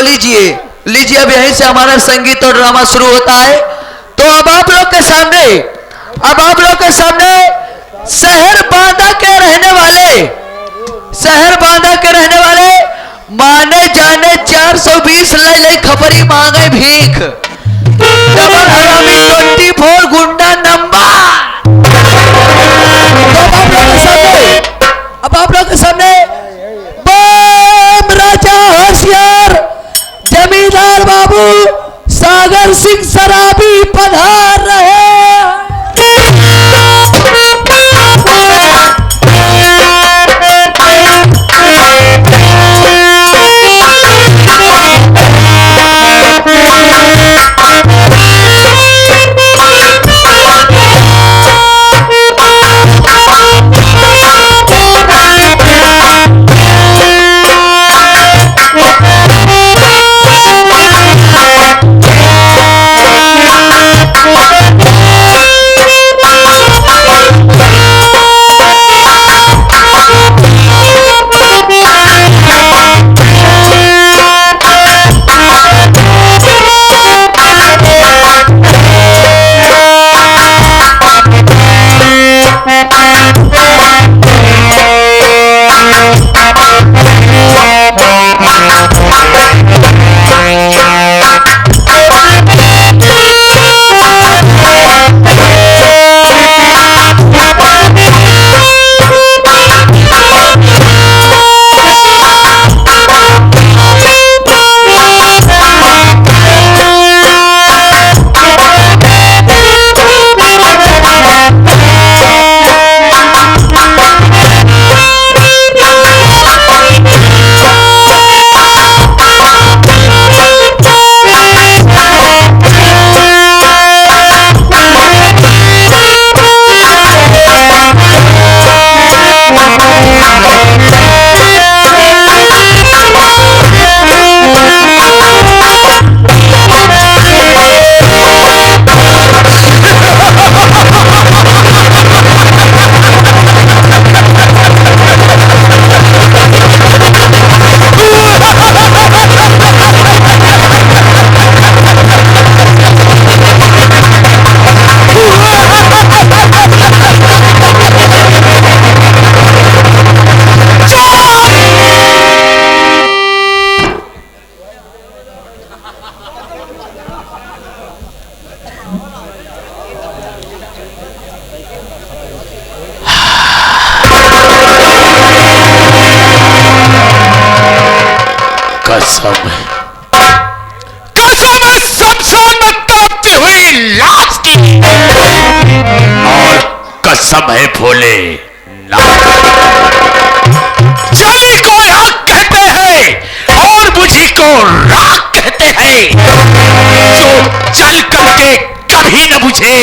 लीजिए लीजिए, अब यहीं से हमारा संगीत और ड्रामा शुरू होता है। तो अब आप लोग के सामने शहर बांदा के रहने वाले माने जाने 420 लई खपरी मांगे भीख, डबल हरामी 24 गुंडा नंबर। अब आप लोग के सामने बम राजा होशियार जमींदार बाबू सागर सिंह सराबी पधार रहे हैं। कसम शमशान में तड़पती हुई लाश की, और कसम है भोले जली को आग कहते हैं और बुझी को राख कहते हैं। जो जल करके कभी न बुझे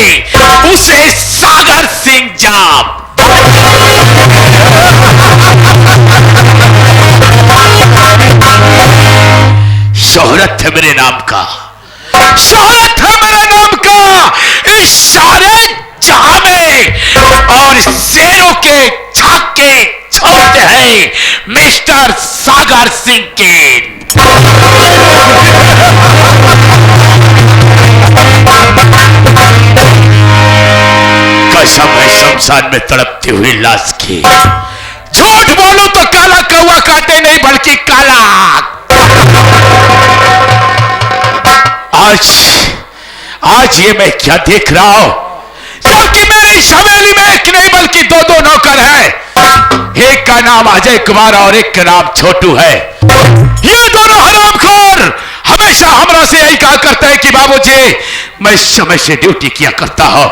उसे सागर सिंह जाप। शोहरत है मेरे नाम का, शोहरत है मेरे नाम का इस सारे जहां में, और शेरों के छक्के छोड़ते हैं मिस्टर सागर सिंह के। कसम है शमशान में तड़पती हुई लाश की, झूठ बोलूं तो काला कौवा काटे नहीं बल्कि काला। आज ये मैं क्या देख रहा हूं, जबकि मेरी इस हवेली में एक नहीं बल्कि दो नौकर हैं। एक का नाम अजय कुमार और एक का नाम छोटू है। ये दोनों हरामखोर हमेशा हमरा से यही कहा करते हैं कि बाबूजी मैं समय से ड्यूटी किया करता हूं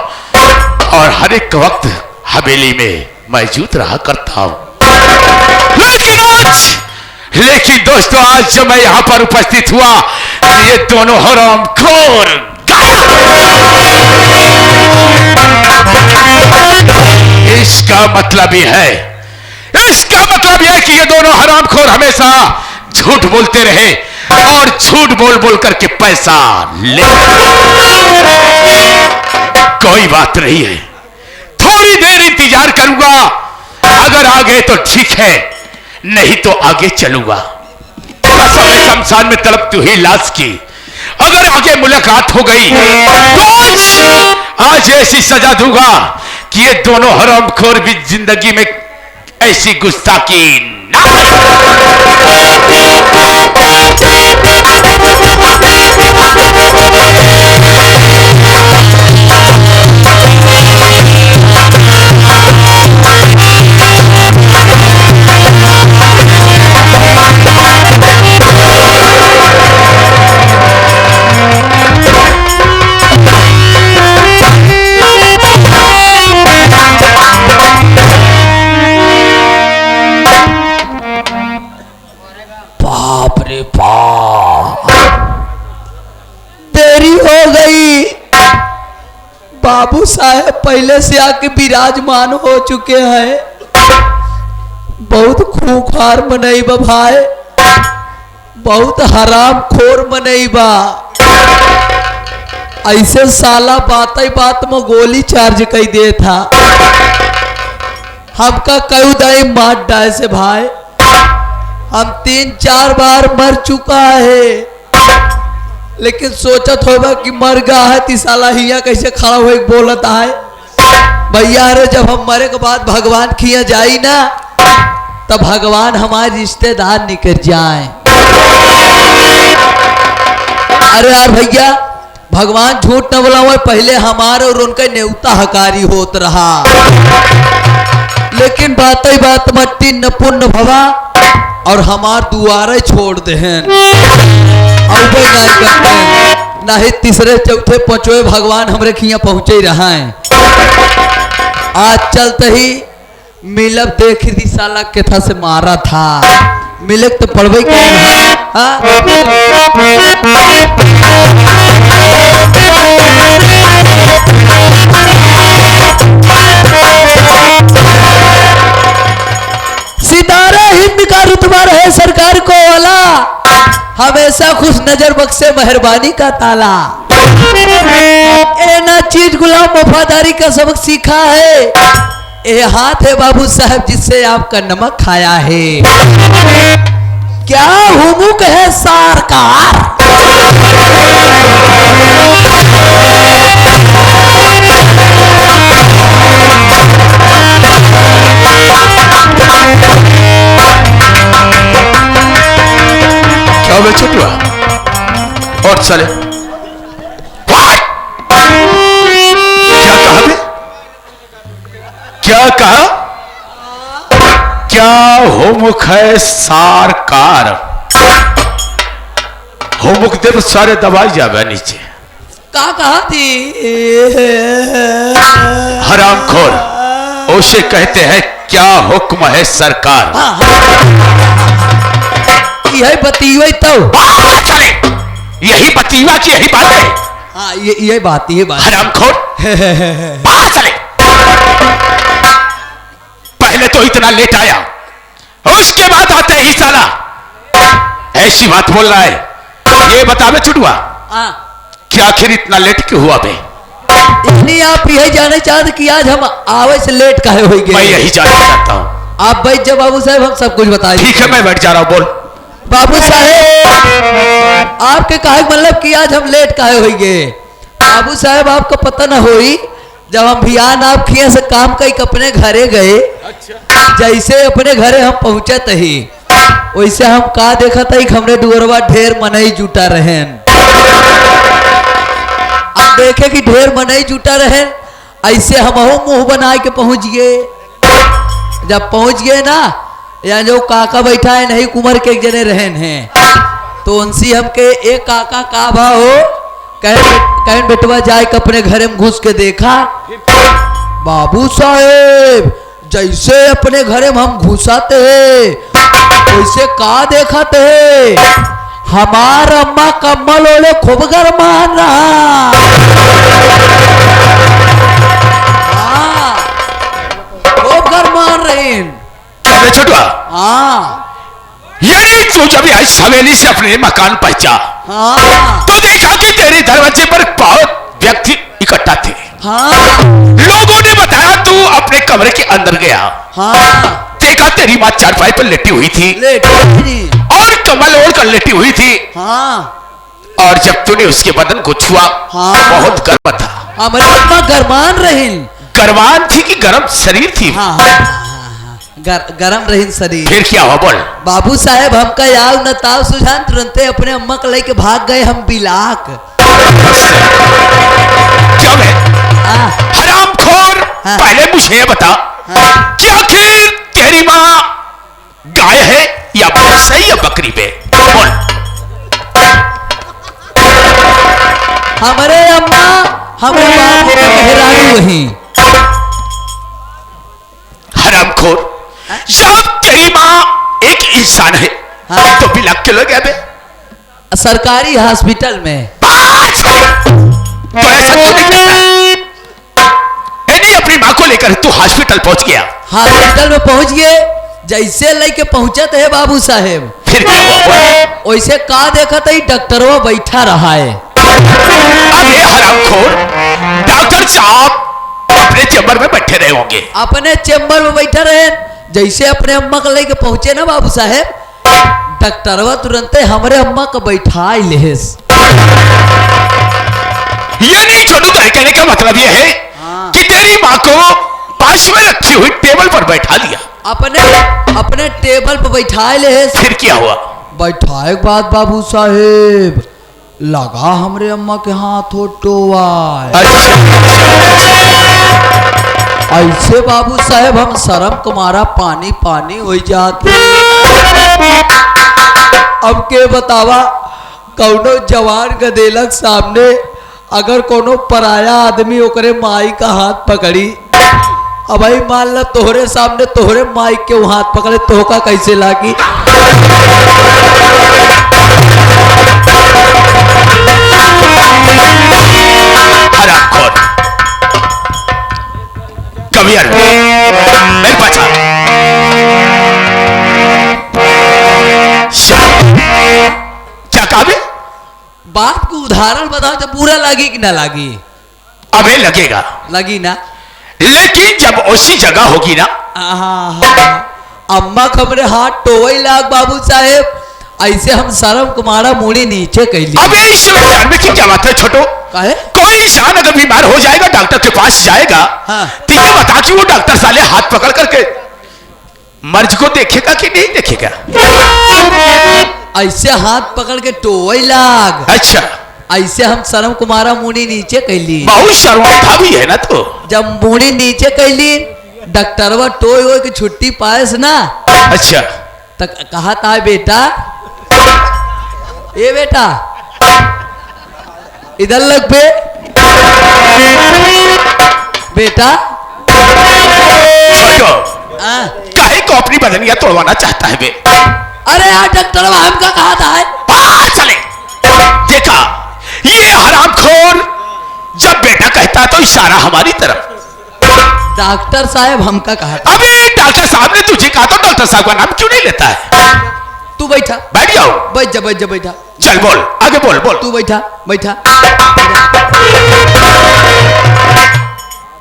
और हर एक वक्त हवेली में मौजूद रहा करता हूं। लेकिन दोस्तों आज जब मैं यहां पर उपस्थित हुआ ये दोनों हरामखोर इसका मतलब यह है कि ये दोनों हरामखोर हमेशा झूठ बोलते रहे और झूठ बोल बोल करके पैसा ले। कोई बात नहीं है, थोड़ी देर इंतजार करूंगा, अगर आ गए तो ठीक है, नहीं तो आगे चलूंगा। शमशान में तड़पती हुई लाश की अगर आगे मुलाकात हो गई तो आज ऐसी सजा दूंगा कि ये दोनों हरामखोर भी जिंदगी में ऐसी गुस्ताखी ना। बाप रे बाप, देरी हो गई। बाबू साहब पहले से आके विराजमान हो चुके हैं। बहुत खूंखार मनईबा भाई, बहुत हराम खोर मनईबा। ऐसे साला बात बात में गोली चार्ज कर दे था। हमका कई दाई मार डाय से भाई, हम 3-4 बार मर चुका है, लेकिन सोचत होगा कि मर गया है ती साला हिया कैसे खड़ा हुए बोलत है। भैया रे जब हम मरे के बाद भगवान खिया जाई ना, तब भगवान हमारे रिश्तेदार निकल जाए। अरे यार भैया, भगवान झूठ न बोला हुआ, पहले हमारे और उनका न्योता हकारी होत रहा, लेकिन बात ही बात मट्टी न पुण्य भवा और हमार दुआरे छोड़ देहन। नहीं तीसरे चौथे पांचवे भगवान हमरे खिया पहुंचे रहा है। आज चलते ही मिलब देख दी साला केथा से मारा था, मिलक तो पड़वे सितारा हिंद का रुतबा रहे सरकार को वाला, हमेशा खुश नजर बख्शे मेहरबानी का ताला। ए ना चीज गुलाम वफादारी का सबक सीखा है, ये हाथ है बाबू साहब जिससे आपका नमक खाया है। क्या हुमुक है सरकार, क्या छुटुआ और चले। क्या कहा बे? क्या कहा? क्या होमुख है सारकार? होमुख दे तो सारे दबाई जावे नीचे। का कहा थी? हरामखोर उसे कहते हैं क्या हुक्म है सरकार। यही बतीवा तो चले, यही बतीवा की यही बात है। हाँ ये बात हरामखोर चले। पहले तो इतना लेट आया, उसके बाद आते ही साला ऐसी बात बोल रहा है। ये बतावे छुटुआ, क्या आखिर इतना लेट क्यों हुआ बे? इसलिए आप यही जाने चाहते कि आज हम आवे से लेट काहे हो गए? मैं यही जानना चाहता हूँ। आप बैठ जाओ बाबू साहब, हम सब कुछ बताएं। ठीक है मैं बैठ जा रहा हूँ। बोल बाबू साहब, आपके काहे मतलब कि आज हम लेट काहे हो गए? बाबू साहब आपको पता न होई, जब हम भियान आप खिया से काम कई अपने घरे गए। अच्छा। जैसे अपने घरे हम पहुंचत ही, वैसे हम का देखा था कि हमरे दुअरवा ढेर मनई जुटा रहेन। अब देखे कि ढेर मनई जुटा रहे, ऐसे हम मुंह बना के पहुंच गए। जब पहुंच गए ना, या जो काका बैठा है नहीं कुमार के एक जने रहन हैं, तो उनसे हमके एक काका का भा हो कह बेटवा जाए के अपने घरे में घुस के देखा। बाबू साहेब जैसे अपने घरे में हम घुसाते हैं, वैसे का देखाते है, हमार अम्मा कम्बल ओले खूब गरमान रहा। खूब गरमान रही। छोटुआ, हाँ यानी तू जब आज हवेली से अपने मकान पहुंचा, हाँ तो देखा कि तेरे दरवाजे पर बहुत व्यक्ति इकट्ठा थे। हाँ लोगों ने बताया तू अपने कमरे के अंदर गया। हाँ देखा तेरी माँ चारपाई पर लेटी हुई थी, और कमल ओढ़ कर लेटी हुई थी, हाँ और जब तूने उसके बदन को छुआ, हाँ। बहुत गर्म था। हमारे अम्मा गरमान रहीन। गरमान थी कि गर्म शरीर थी? हाँ हाँ हाँ, गरम रहीन शरीर। फिर क्या हुआ बोल? बाबू साहेब हमका याव न ताव सुझान तुरंते अपने अम्मा को लेके भाग गए हम बिलाक। क्या है हरामखोर? हाँ। पहले मुझे ये बता, हाँ। कि आखिर तेरी माँ गाय है या भैंस है या बकरी पे? बोल। हमारे अम्मा हमारे बाबू के मेहरारू वही। हरामखोर, जब तेरी माँ एक इंसान है, हाँ। तो बिलाक क्यों गया बे? सरकारी हॉस्पिटल में। तो ऐसा क्यों नहीं करता? नहीं, अपनी माँ को लेकर तू हॉस्पिटल पहुंच गया। हॉस्पिटल में पहुंच गए, जैसे लेके पहुंचत है बाबू साहेब, फिर क्या हुआ? वैसे का देखा था डॉक्टरवा बैठा रहा है। अबे हरामखोर, डॉक्टर साहब अपने चेंबर में बैठे रहे होंगे। अपने चेंबर में बैठा रहे, जैसे अपने अम्मा को लेके पहुंचे ना बाबू साहेब, डॉक्टरवा तुरंत हमारे अम्मा को बैठा लेस। ये नहीं छोटू, तो कहने का मतलब ये है कि तेरी माँ को पास में रखी हुई टेबल पर बैठा लिया। अपने टेबल पर बैठा लेस। फिर क्या हुआ? बैठाए के बाद बाबू साहेब लगा हमरे अम्मा के हाथों टोवा। ऐसे बाबू साहेब हम शर्म कुमारा पानी पानी हो जाते। अब के बतावा, कौनो जवान गदेलक सामने अगर कोनो पराया आदमी ओकरे माई का हाथ पकड़ी, अब भाई मान ला तोहरे सामने तोहरे माई के हाथ पकड़े, तोहका कैसे लागी? हरामखोर, कवियर मेरे पास आ। क्या कहा बे? बात को उदाहरण बताओ तो पूरा लगी कि ना लगी? अबे लगेगा, लगी ना। लेकिन जब उसी जगह होगी ना। अम्मा खबरे हाथ टोवई लाग बाबू साहेब, ऐसे हम शर्म कुमारा मुड़ी नीचे कैली। अबे इसमें जानने की क्या बात है छोटो? काहे? कोई इंसान अगर बीमार हो जाएगा, डॉक्टर के पास जाएगा, हाँ। तो ये बता कि वो डॉक्टर साले हाथ पकड़ करके मर्ज को देखेगा कि नहीं देखेगा? ऐसे हाथ पकड़ के टोवई लाग। अच्छा, ऐसे हम शर्म कुमारा मुड़ी नीचे कैली। बहुत शर्मता भी है ना। तो जब मुड़ी नीचे कैली, डॉक्टरवा टोय हो की छुट्टी पाएस ना। अच्छा, तक कहा था बेटा, ए बेटा इधर लग बे बेटा। छोटो, हाँ। काहे को अपनी बदनिया तोड़वाना चाहता है बे? अरे यार डॉक्टरवा हमका कहा था है। चले देखा, ये हरामखोर जब बेटा कहता तो इशारा हमारी तरफ। डॉक्टर साहब हमका कहा था। अबे डॉक्टर साहब ने तुझे कहा तो डॉक्टर साहब का नाम क्यों नहीं लेता है? तू बैठा। बैठ जाओ। बैठ जा बैठ जा बैठा। चल बोल, आगे बोल बोल। तू बैठा बैठा।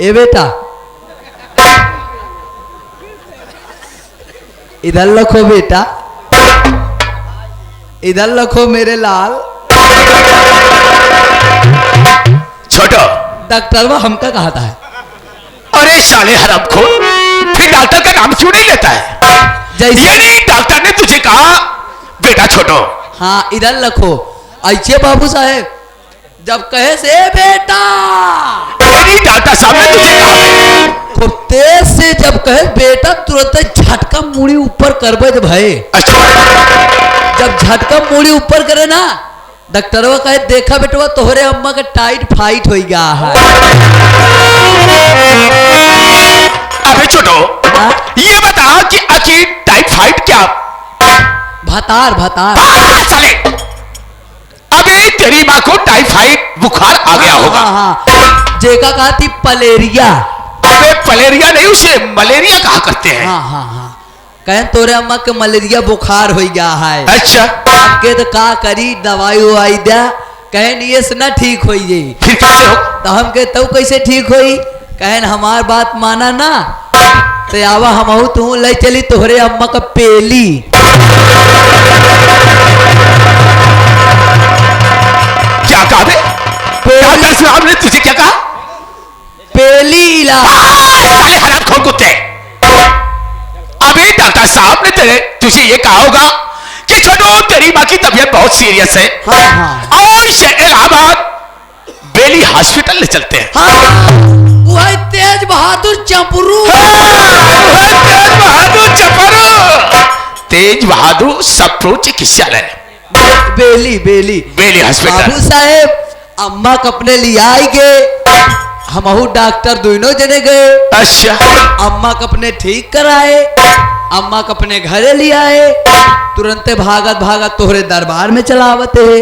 ए बेटा इधर रखो बेटा, इधर रखो मेरे लाल। छोटो, डॉक्टरवा हमका कहा था है। अरे साले हरामखोर, फिर डॉक्टर का नाम क्यों नहीं लेता है? जैसे यानी डॉक्टर ने तुझे कहा बेटा छोटो। हाँ इधर रखो। ऐसे बाबू साहेब जब कहे से बेटा, यानी डॉक्टर साहब ने तुझे कहा खूब तेज से जब कहे बेटा, तुरंत झटका मुड़ी ऊपर करबे दे भाई। अच्छा, जब झटका मुड़ी ऊपर करे ना, डॉक्टरवा कहे देखा बेटवा तोहरे अम्मा के टाइट फाइट हो गया है। अबे छोटो, हाँ? ये बता कि आखिर टाइफाइड क्या? भतार भतार। चले, अबे तेरी माँ को टाइफाइड बुखार आ गया होगा। हाँ हाँ, जेका कहा थी पलेरिया। अबे पलेरिया नहीं, उसे मलेरिया कहा करते हैं। हाँ हाँ हाँ, कहें तोरे अम्मा के मलेरिया बुखार हो गया है। अच्छा, के तो का करी, दवाई उवाई दिया, कहे नहीं से ना ठीक हो जाई। फिर कैसे हो? तो हम के तब कैसे ठीक होई? कहें हमार बात माना ना, तो आवा हम तू ले चली तोहरे अम्मा का पेली। क्या कहा बे? डॉक्टर साहब ने तुझे क्या कहा? पहली इलाज। साले हरामखोर कुत्ते। अबे डॉक्टर साहब ने तुझे ये कहा होगा कि छोटू तेरी माँ की तबीयत बहुत सीरियस है, हाँ हाँ और शहर इलाहाबाद बेली हॉस्पिटल ले चलते हैं। हाँ, वो है तेज बहादुर चंपरू। तेज बहादुर चपरू, तेज बहादुर सप्रू चिकित्सालय, बेली बेली बेली हॉस्पिटल। बाबू साहेब अम्मा को अपने लिए आएंगे, हमहू डॉक्टर दोनों जने गए। अच्छा, अम्मा को अपने ठीक कराए, अम्मा को अपने घरे ले आए, तुरंत भागत भागत तोहरे दरबार में चलावते है।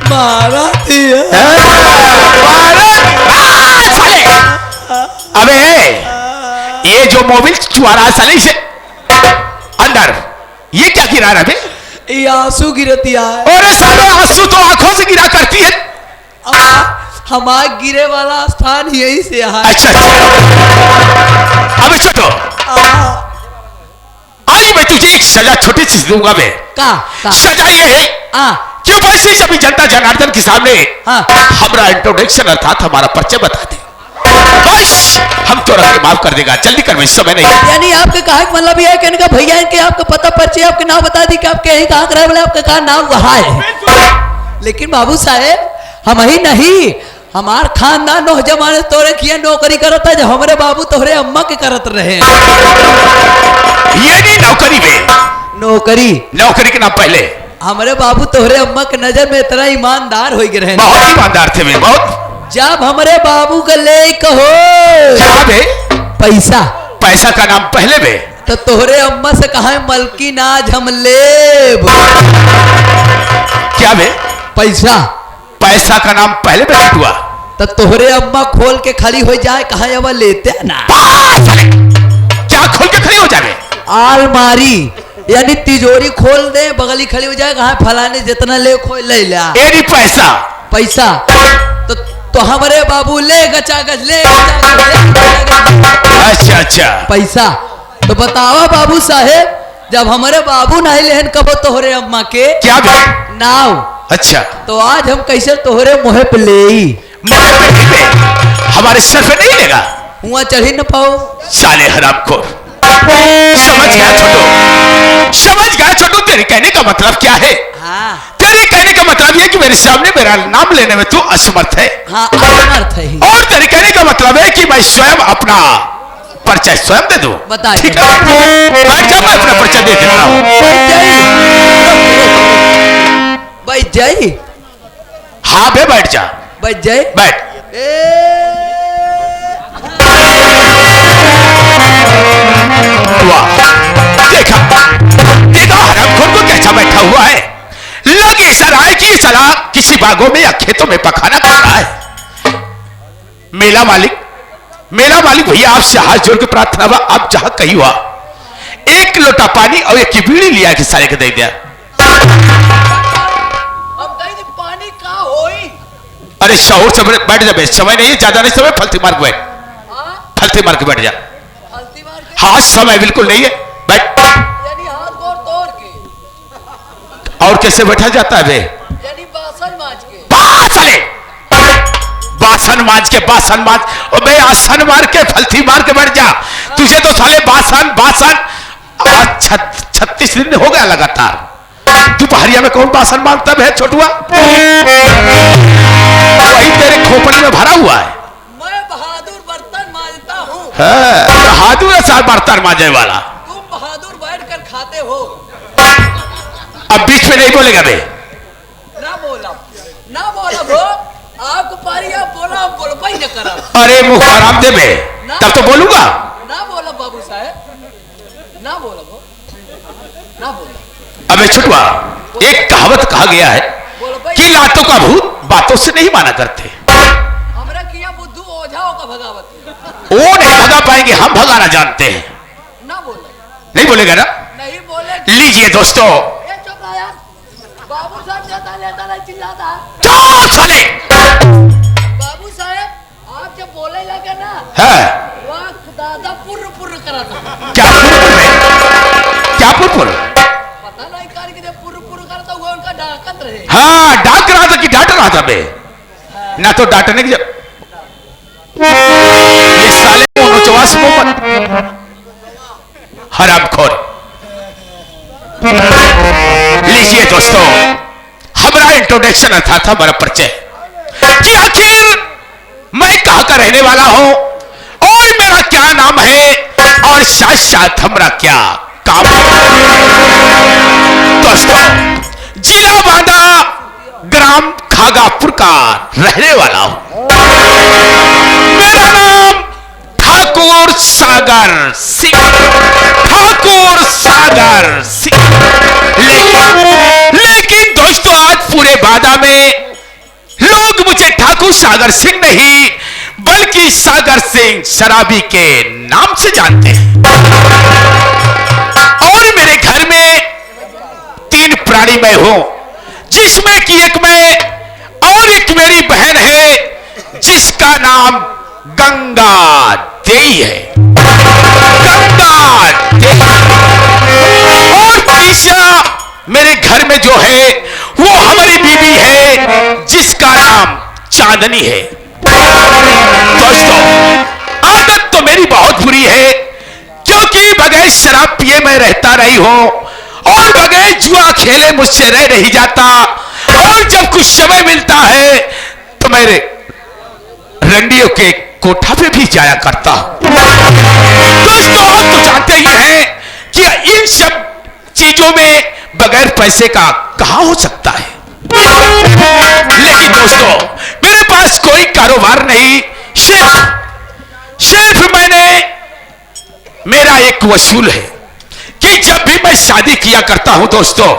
मारा अबे ये जो मोबिल चुआ रहा साले से अंदर, ये क्या गिरा रहा है? ये आंसू गिरती है। और साले आंसू तो आंखों से गिरा करती है। हमारे गिरे वाला स्थान यही से है। अच्छा, अबे छोटो, आज मैं तुझे एक सजा छोटी सी दूंगा। मैं का सजा ये है कि वैसे सभी जनता जनार्दन के सामने हमारा इंट्रोडक्शन अर्थात हमारा परिचय बता दे, बस हम तो रख माफ कर देगा। जल्दी कर, मैं समय नहीं। यानी आपके कहा मतलब ये कहने का भैया इनके आपका पता परिचय आपके नाम बता दी कि आपके यही कहाँ रहे बोले आपका कहा नाम वहा है। लेकिन बाबू साहेब हम ही नहीं, हमार खानदान नौ जमाने तोरे किया नौकरी करता जो हमारे बाबू तोहरे अम्मा के करत रहे। ये नहीं नौकरी में, नौकरी के नाम पहले हमारे बाबू तोहरे अम्मा के नजर में इतना ईमानदार हो गए, बहुत ईमानदार थे। मैं बहुत, जब हमारे बाबू का ले कहो पैसा का नाम पहले में, तो तोहरे अम्मा से कहा मलकी नाज हम लेब। क्या बे? पैसा का नाम पहले में हुआ तो तोहरे अम्मा खोल के खड़ी हो जाए, कहा अब लेते ना। क्या खोल के खड़ी हो जाए? आलमारी यानी तिजोरी खोल दे, बगली खड़ी हो जाए, कहा फलाने जितना ले खोल ले ला। पैसा तो हमारे बाबू ले गचागज ले। अच्छा पैसा तो बतावा बाबू साहेब, जब हमारे बाबू नहीं लेहन कबो तोहरे अम्मा के क्या नाव। अच्छा, तो आज हम कैसे तोहरे मुहे पे ले हमारे सर पे नहीं लेगा, हुआ चढ़ी न पाओ। साले हरामखोर। समझ गया छोटू, तेरे कहने का मतलब क्या है? हाँ तेरे कहने का मतलब ये कि मेरे सामने मेरा नाम लेने में तू असमर्थ है। हाँ असमर्थ है ही। और तेरे कहने का मतलब है कि मैं स्वयं अपना परिचय स्वयं दे दूं। बता ठीक है, बैठ जा, मैं अपना परिचय दे देता हूं। बैठ जाई। हाँ बे, बैठ जा, बैठ जाई। बैठ। देखा हरामखोर को कैसा बैठा हुआ है, लगे सराय की सलाह किसी बागों में या खेतों में पखाना कर रहा है। मेला मालिक भैया, आपसे हाथ जोड़ के प्रार्थना हुआ, आप जहां कहीं हुआ एक लोटा पानी और एक बीड़ी लिया कि सारे के दे दिया। पानी का होई? अरे शौर से बैठ जा, समय नहीं है, ज्यादा नहीं समय, फलती मार के बैठ, फलती मार के बैठ जा। हाँ, समय बिल्कुल नहीं है, बैठ। यानी हाथ गोड़ तोड़ के। और कैसे बैठा जाता है बे? यानी बासन मांज के। बासन मांज और बे आसन मार के फलती मार के बैठ जा। तुझे तो साले बासन 36 दिन हो गया लगातार। दोपहरिया में कौन बासन मांगता है छोटुआ? वही तेरे खोपड़ी में भरा हुआ है। मैं बहादुर बर्तन मांजता हूँ। बहादुर साल बर्तन मांजे वाला। तुम बहादुर बैठ कर खाते हो। अब बीच में नहीं बोलेगा बे। ना बोला भो, आपको पारी आप बोला, आप बोल पाई न करा। अरे मुख आराम दे बे, तब तो बोलूंगा। ना बोला बाबू साहब, ना बोला भो, ना बोला। अबे छुटवा, एक कहावत कहा गया है कि लातों का भूत बातों से नहीं माना करते। हमरा किया बुद्धू ओझाओं का भगावत। वो नहीं भगा पाएंगे, हम भगाना जानते हैं। ना बोला, नहीं बोलेगा ना? नहीं बोले। लीजिए दोस्तों। चुप रहा यार, बाबू साहब लेता नहीं चिल्लाता। चुप साले। बाबू साहब आप जब बोले लगे ना, है वह दादा पुर पुर करा था। क्या पुर में? क्या पुर? पता नहीं कार के पुर पुर करता हुआ उनका डाकत रहे। हाँ, डांट रहा था कि डांट रहा था बे? ना तो डांटने की ये साले को नोचवास को मत हरामखोर। लीजिए दोस्तों, हमारा इंट्रोडक्शन अर्थात हमारा परिचय कि आखिर मैं कहां का रहने वाला हूं और मेरा क्या नाम है और साथ साथ हमारा क्या काम है। दोस्तों, जिला बांदा, ग्राम खागापुर का रहने वाला हूं। मेरा नाम ठाकुर सागर सिंह, ठाकुर सागर सिंह। लेकिन दोस्तों, आज पूरे बादा में लोग मुझे ठाकुर सागर सिंह नहीं बल्कि सागर सिंह शराबी के नाम से जानते हैं। और मेरे घर में 3 प्राणी मैं हूं, जिसमें कि एक मैं और एक मेरी बहन है जिसका नाम गंगा देवी है। गंगा देवी। और तीसरा मेरे घर में जो है वो हमारी बीवी है जिसका नाम चांदनी है। दोस्तों, आदत तो मेरी बहुत बुरी है क्योंकि बगैर शराब पिए मैं रहता नहीं हूं और बगैर जुआ खेले मुझसे रह नहीं जाता। और जब कुछ समय मिलता है तो मेरे रंडियों के कोठा पे भी जाया करता हूं। दोस्तों, आप तो जानते ही हैं कि इन सब चीजों में बगैर पैसे का कहां हो सकता है। लेकिन दोस्तों, मेरे पास कोई कारोबार नहीं, सिर्फ मैंने मेरा एक वसूल है कि जब भी मैं शादी किया करता हूं दोस्तों,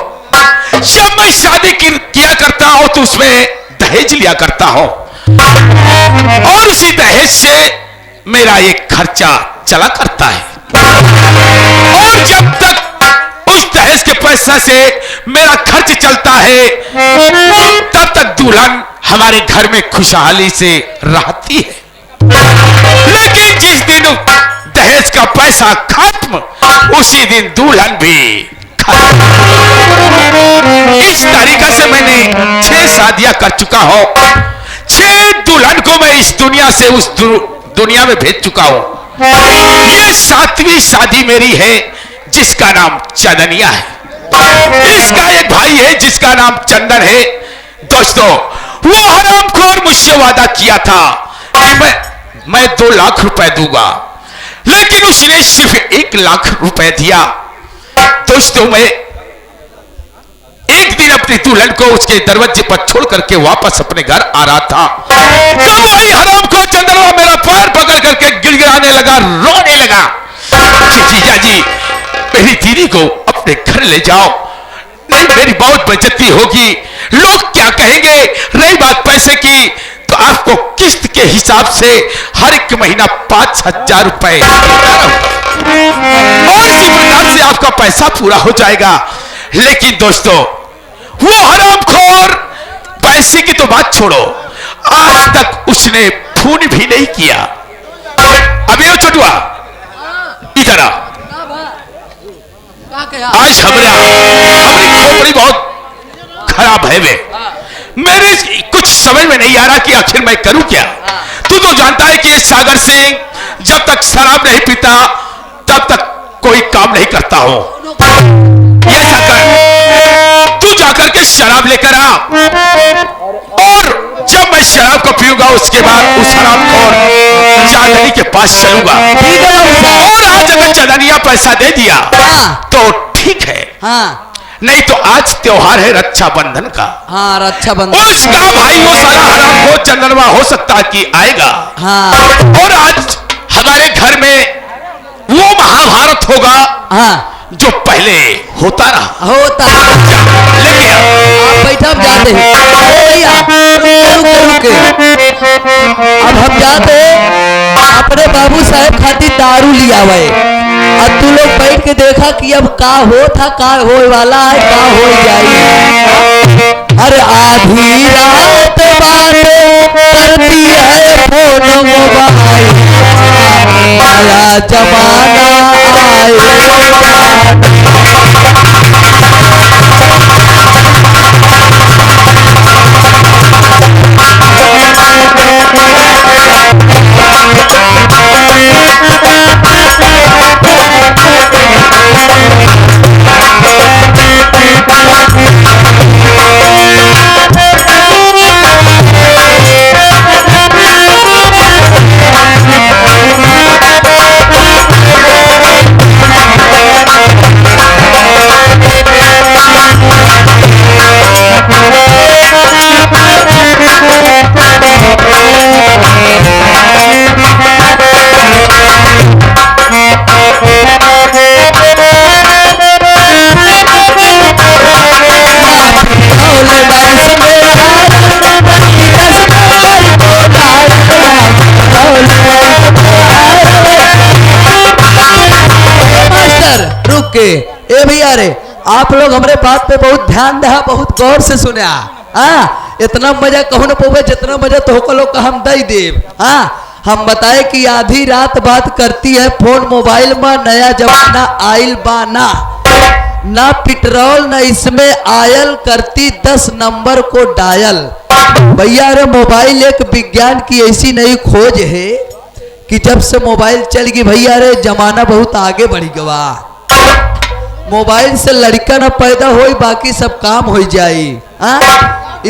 जब मैं शादी किया करता हूं तो उसमें दहेज लिया करता हूं और उसी दहेज से मेरा एक खर्चा चला करता है। और जब तक उस दहेज के पैसा से मेरा खर्च चलता है तब तक दुल्हन हमारे घर में खुशहाली से रहती है। लेकिन जिस दिन दहेज का पैसा खत्म उसी दिन दुल्हन भी खत्म। इस तरीका से मैंने 6 शादियां कर चुका हूं। 6 दुल्हन को मैं इस दुनिया से उस दुनिया में भेज चुका हूं। ये 7वीं शादी मेरी है जिसका नाम चंदनिया है। इसका एक भाई है जिसका नाम चंदन है। दोस्तों, वो हरामखोर मुझसे वादा किया था कि मैं 2 लाख रुपए दूंगा, लेकिन उसने सिर्फ 1 लाख रुपए दिया। दोस्तों, मैं एक दिन अपनी दुल्हन को उसके दरवाजे पर छोड़ करके वापस अपने घर आ रहा था तो वही हरामखोर चंद्रमा मेरा पैर पकड़ करके गिड़गिड़ाने लगा, रोने लगा कि जीजा जी, मेरी दीदी को अपने घर ले जाओ, नहीं मेरी बहुत बेइज्जती होगी, लोग क्या कहेंगे। रही बात पैसे की तो आपको किस्त के हिसाब से हर एक महीना 5,000 रुपए और इसी प्रकार से आपका पैसा पूरा हो जाएगा। लेकिन दोस्तों, वो हरामखोर पैसे की तो बात छोड़ो, आज तक उसने फोन भी नहीं किया। अबे वो चटुआ इधर आ। आज हमारी खोपड़ी बहुत खराब है वे। मेरे कुछ समझ में नहीं आ रहा कि आखिर मैं करूं क्या। तू तो जानता है कि सागर सिंह जब तक शराब नहीं पीता तब तक कोई काम नहीं करता हो। ये तू जाकर के शराब लेकर आ और जब मैं शराब को पीऊंगा उसके बाद उस हरामखोर चांदनी के पास चलूंगा। और आज अगर चांदनिया पैसा दे दिया तो ठीक है, नहीं तो आज त्योहार है रक्षाबंधन का। हाँ, रक्षाबंधन। उसका भाई वो सारा हरामखोर चंदनवा हो सकता है कि आएगा। और आज हमारे घर में वो महाभारत होगा जो पहले होता रहा। लेकिन आप बैठा, हम जाते हैं भैया, रुके। अब हम जाते अपने बाबू साहब खातिर दारू लिया हुए। अब तू लोग बैठ के देखा कि अब का हो था, का हो वाला है, का हो जाए। अरे आधी रात बात करती है फोन मोबाइल, नया जमाना के ए भैया रे आप लोग हमारे बात पे बहुत ध्यान दे, बहुत गौर से सुने। इतना मजा कहू न पोवे जितना मजा तो होकर लोग का हम दई देव। हम बताए कि आधी रात बात करती है फोन मोबाइल में, नया जमाना आइल बाना ना पेट्रोल न इसमें आयल, करती 10 नंबर को डायल। भैया रे मोबाइल एक विज्ञान की ऐसी नई खोज है कि जब से मोबाइल चल गई भैया रे जमाना बहुत आगे बढ़ गया। मोबाइल से लड़का न पैदा हो बाकी सब काम हो जाई।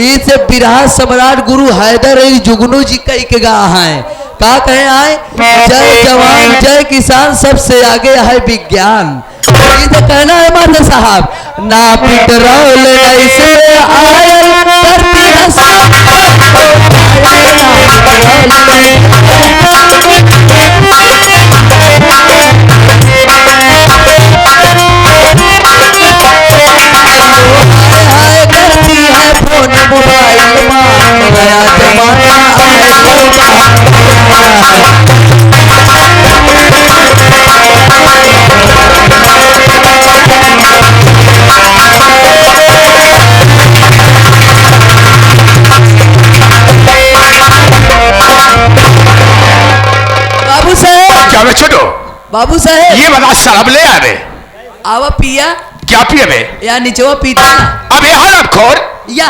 इसे बिरहा सम्राट गुरु हैदर अली जुगनू जी कही के गा है का कहे आए, जय जवान जय किसान सबसे आगे है विज्ञान। तो कहना है माता साहब ना पेट्रोल ऐसे आयल, करती है सब मोबाइल में नया जमाना बाबू साहेब। क्या बे छोटो? बाबू साहेब ये बता शराब ले आवे आवा पिया। क्या पिए बे? या नीचे पीता अब यहाँ रख खोर या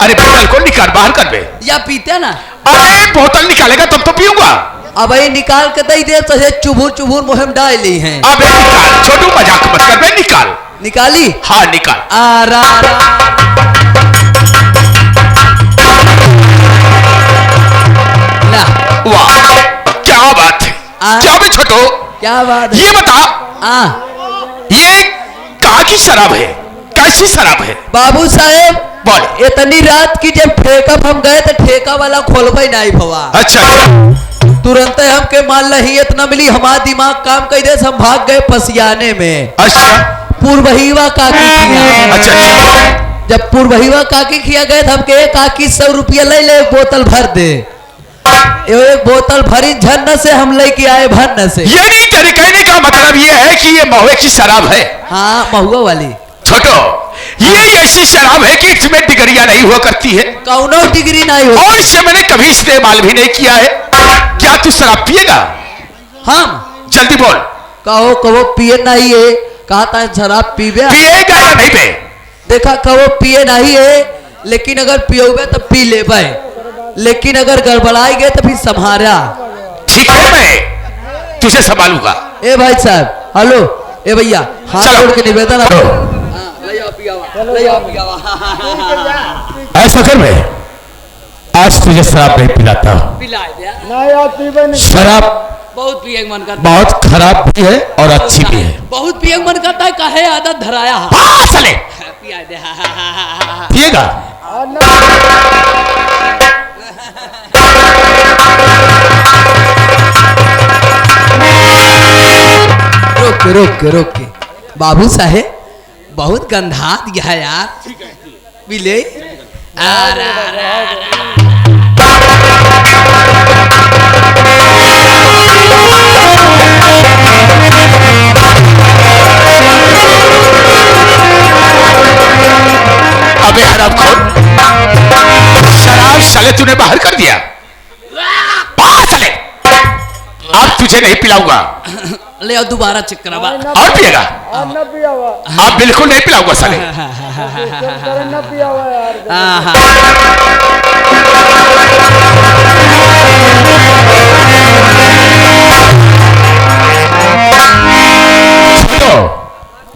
अरे बोतल को निकाल बाहर कर बे या पीते ना। अरे बोतल निकालेगा तब तो पीऊंगा। अब निकाल के दई दे तो चुभुर चुभुर मुहिम डाली हैं। अबे निकाल छोटू, मजाक मत कर बे, निकाल। निकाली? हाँ निकाल। ना वाह क्या बात है। क्या बे छोटू? क्या बात है? ये बता ये कहाँ की शराब है, कैसी शराब है? बाबू साहेब बोल। इतनी रात की जब ठेका हम गए तो ठेका वाला खोलबे नहीं भवा। अच्छा तुरंत हमके मान लही इतना मिली, हमारा दिमाग काम कर दे, हम भाग गए पसियाने में। अच्छा पूर्वहीवा काकी किया। अच्छा जब पूर्वहीवा काकी किया गए तो हमके काकी 100 रुपया ले ले, एक बोतल भर दे। एक बोतल भरी झन्न से हम लेके आए भन्न से। यानी तेरे कहने का मतलब ये है कि ये महुए की शराब है? हाँ महुआ वाली। छोटो ये ऐसी शराब है कि इसमें डिग्रियां नहीं हुआ करती है। कौनो डिग्री नहीं हो और इसे मैंने कभी इस्तेमाल भी नहीं किया है। क्या तू शराब पिएगा? हम जल्दी बोल। कहो कहो पिए नहीं है, कहता शराब पीबे पिएगा या नहीं बे? देखा कहो पिए नहीं है, लेकिन अगर पियोगे तो पी लेबे, लेकिन अगर गड़बड़ाई गए तो फिर संभारा। ठीक है मैं तुझे संभालूंगा। ए भाई साहब हेलो, ए भैया हाथ जोड़ के निवेदन ऐसा कर मैं आज तुझे शराब नहीं पिलाता हूँ। शराब बहुत पिए मन करता, बहुत खराब भी है और अच्छी भी है। बहुत पिए मन करता है, काहे आदत धराया चले पिएगा। रोक के बाबू साहेब बहुत गंधा दिया है यार, मिले अबे हराम खोर, शराब साले तूने बाहर कर दिया। चले अब तुझे नहीं पिलाऊंगा। ले आओ दोबारा चेक करावा। और पिएगा? न पिया हुआ आप बिल्कुल नहीं पिलाऊंगा साले। न पिया हुआ यार।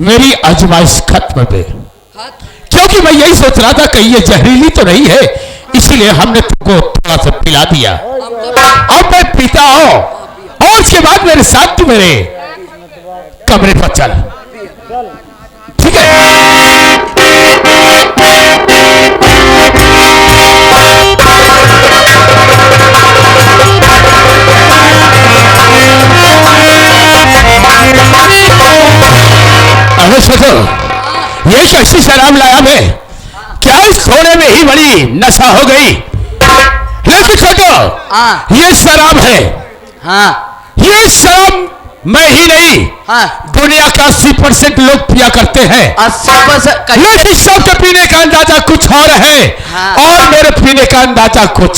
मेरी आजमाइश खत्म पे, क्योंकि मैं यही सोच रहा था कहीं ये जहरीली तो नहीं है, इसीलिए हमने तुमको थोड़ा सा पिला दिया। अब मैं पीता हूं और उसके बाद मेरे साथ तू मेरे कमरे पर चल, ठीक है? अरे सोचो, ये कैसी शराब लाया मैं, क्या इस सोने में ही बड़ी नशा हो गई? लेकिन सोचो, ये शराब है। ये शराब मैं ही नहीं, दुनिया का 80% लोग पिया करते हैं। 80%। लेकिन सबके पीने का अंदाजा कुछ और है, और मेरे पीने का अंदाजा कुछ।